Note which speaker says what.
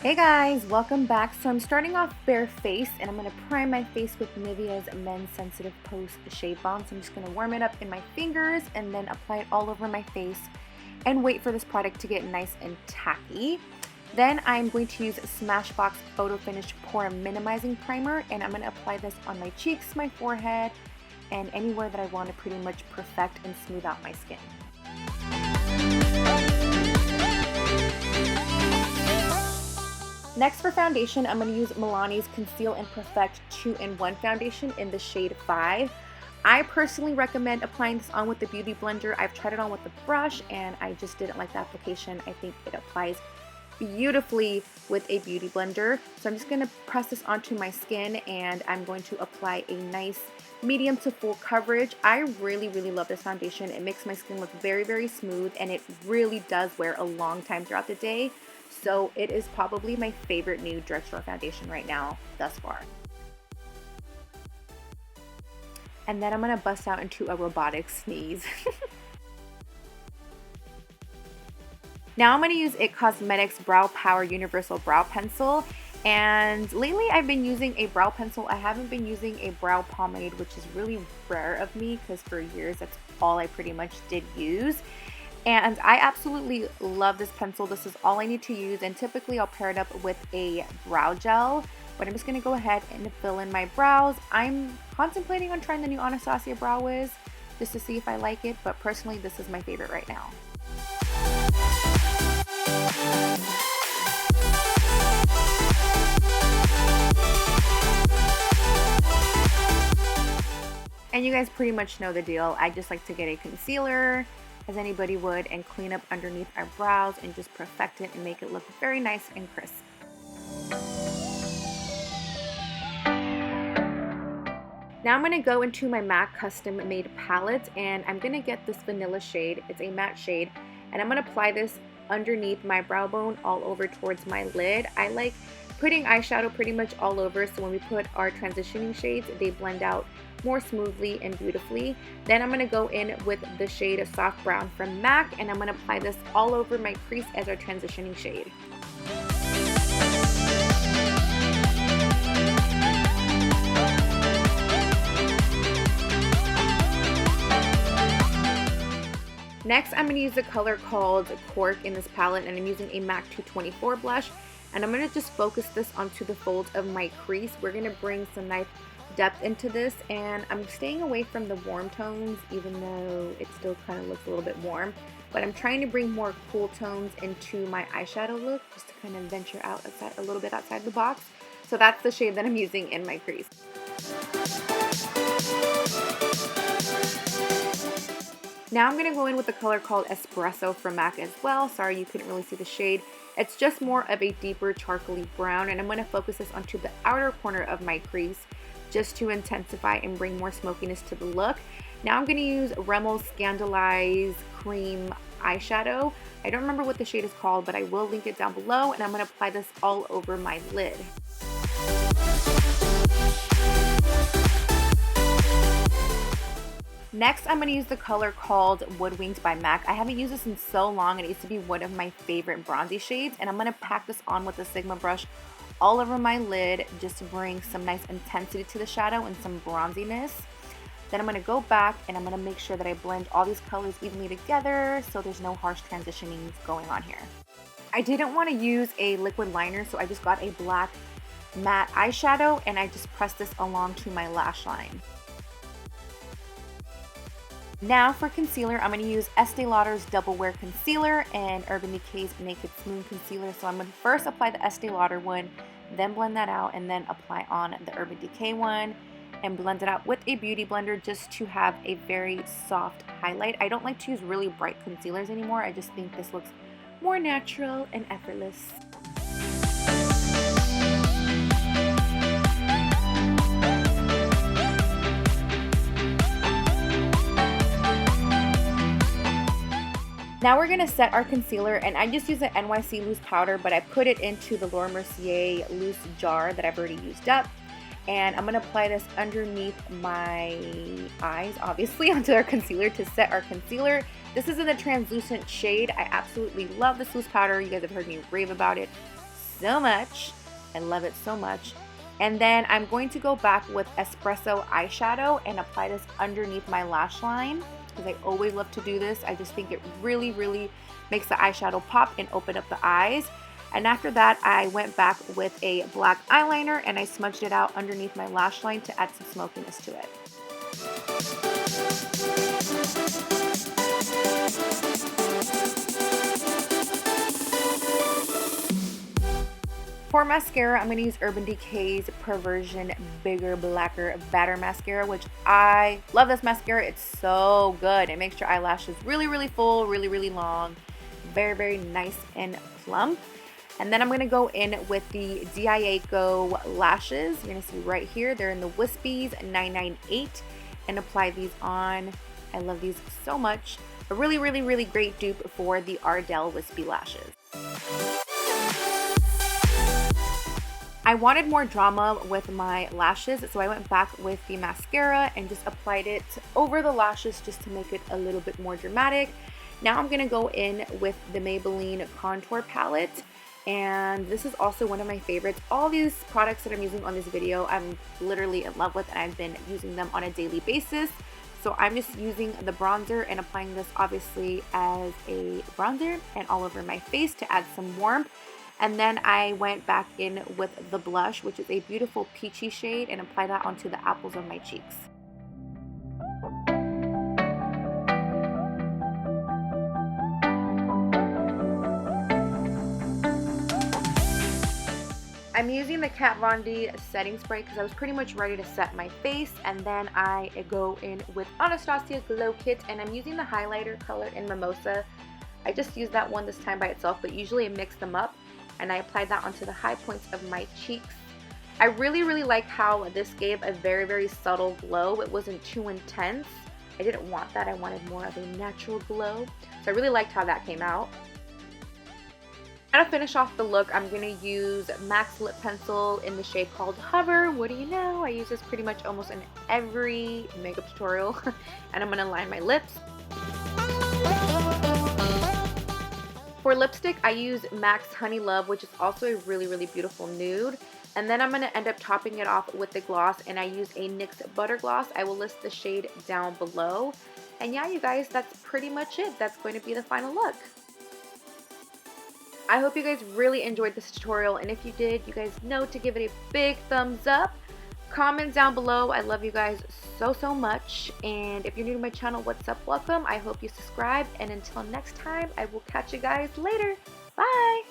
Speaker 1: Hey guys, welcome back. So I'm starting off bare face and I'm going to prime my face with Nivea's Men's Sensitive Post Shade Balm. So I'm just going to warm it up in my fingers and then apply it all over my face and wait for this product to get nice and tacky. Then I'm going to use Smashbox Photo Finish Pore Minimizing Primer, and I'm going to apply this on my cheeks, my forehead, and anywhere that I want to pretty much perfect and smooth out my skin. Next for foundation, I'm going to use Milani's Conceal and Perfect 2-in-1 foundation in the shade 5. I personally recommend applying this on with the Beauty Blender. I've tried it on with the brush and I just didn't like the application. I think it applies beautifully with a Beauty Blender. So I'm just going to press this onto my skin and I'm going to apply a nice medium to full coverage. I really love this foundation. It makes my skin look very smooth and it really does wear a long time throughout the day. So it is probably my favorite new drugstore foundation right now thus far. And then I'm going to bust out into a robotic sneeze. Now I'm going to use IT Cosmetics Brow Power Universal Brow Pencil. And lately I've been using a brow pencil. I haven't been using a brow pomade, which is really rare of me because for years that's all I pretty much did use. And I absolutely love this pencil. This is all I need to use, and typically I'll pair it up with a brow gel. But I'm just going to go ahead and fill in my brows. I'm contemplating on trying the new Anastasia Brow Wiz just to see if I like it, but personally this is my favorite right now. And you guys pretty much know the deal. I just like to get a concealer, as anybody would, and clean up underneath our brows and just perfect it and make it look very nice and crisp. Now I'm going to go into my MAC custom made palette and I'm going to get this vanilla shade. It's a matte shade and I'm going to apply this underneath my brow bone all over towards my lid. I like putting eyeshadow pretty much all over, so when we put our transitioning shades, they blend out more smoothly and beautifully. Then I'm going to go in with the shade Soft Brown from MAC and I'm going to apply this all over my crease as our transitioning shade. Next, I'm going to use the color called Cork in this palette, and I'm using a MAC 224 blush, and I'm going to just focus this onto the folds of my crease. We're going to bring some nice depth into this, and I'm staying away from the warm tones even though it still kind of looks a little bit warm, but I'm trying to bring more cool tones into my eyeshadow look just to kind of venture out a little bit outside the box. So that's the shade that I'm using in my crease. Now I'm going to go in with the color called Espresso from MAC as well. Sorry you couldn't really see the shade. It's just more of a deeper charcoaly brown, and I'm going to focus this onto the outer corner of my crease just to intensify and bring more smokiness to the look. Now I'm going to use Rimmel's Scandalize Cream Eyeshadow. I don't remember what the shade is called, but I will link it down below, and I'm going to apply this all over my lid. Next, I'm going to use the color called Wood Wings by MAC. I haven't used this in so long, and it used to be one of my favorite bronzy shades, and I'm going to pack this on with a Sigma brush all over my lid just to bring some nice intensity to the shadow and some bronziness. Then I'm going to go back and I'm going to make sure that I blend all these colors evenly together so there's no harsh transitionings going on here. I didn't want to use a liquid liner, so I just got a black matte eyeshadow and I just pressed this along to my lash line. Now for concealer, I'm going to use Estee Lauder's Double Wear Concealer and Urban Decay's Naked Smooth Concealer. So I'm going to first apply the Estee Lauder one, then blend that out, and then apply on the Urban Decay one and blend it out with a Beauty Blender just to have a very soft highlight. I don't like to use really bright concealers anymore. I just think this looks more natural and effortless. Now we're going to set our concealer, and I just use an NYC loose powder, but I put it into the Laura Mercier loose jar that I've already used up. And I'm going to apply this underneath my eyes, obviously, onto our concealer to set our concealer. This is in the translucent shade. I absolutely love this loose powder. You guys have heard me rave about it so much. I love it so much. And then I'm going to go back with Espresso eyeshadow and apply this underneath my lash line, because I always love to do this. I just think it really, really makes the eyeshadow pop and open up the eyes. And after that, I went back with a black eyeliner and I smudged it out underneath my lash line to add some smokiness to it. For mascara, I'm going to use Urban Decay's Perversion Bigger, Blacker, Badder Mascara, which I love this mascara. It's so good. It makes your eyelashes really, really full, really, really long. Very, very nice and plump. And then I'm going to go in with the DIA Go lashes. You're going to see right here. They're in the Wispies 998 and apply these on. I love these so much. A really, really, really great dupe for the Ardell Wispy lashes. I wanted more drama with my lashes, so I went back with the mascara and just applied it over the lashes just to make it a little bit more dramatic. Now I'm going to go in with the Maybelline Contour Palette, and this is also one of my favorites. All these products that I'm using on this video, I'm literally in love with, and I've been using them on a daily basis. So I'm just using the bronzer and applying this obviously as a bronzer and all over my face to add some warmth. And then I went back in with the blush, which is a beautiful peachy shade, and apply that onto the apples of my cheeks. I'm using the Kat Von D setting spray because I was pretty much ready to set my face, and then I go in with Anastasia Glow Kit, and I'm using the highlighter color in Mimosa. I just used that one this time by itself, but usually I mix them up, and I applied that onto the high points of my cheeks. I really, really like how this gave a very, very subtle glow. It wasn't too intense. I didn't want that. I wanted more of a natural glow. So I really liked how that came out. And to finish off the look, I'm going to use MAC's lip pencil in the shade called Hover. What do you know? I use this pretty much almost in every makeup tutorial. And I'm going to line my lips. For lipstick, I use MAC's Honey Love, which is also a really, really beautiful nude. And then I'm going to end up topping it off with the gloss, and I use a NYX Butter Gloss. I will list the shade down below. And yeah, you guys, that's pretty much it. That's going to be the final look. I hope you guys really enjoyed this tutorial, and if you did, you guys know to give it a big thumbs up. Comment down below. I love you guys so, so much. And if you're new to my channel, what's up? Welcome. I hope you subscribe. And until next time, I will catch you guys later. Bye.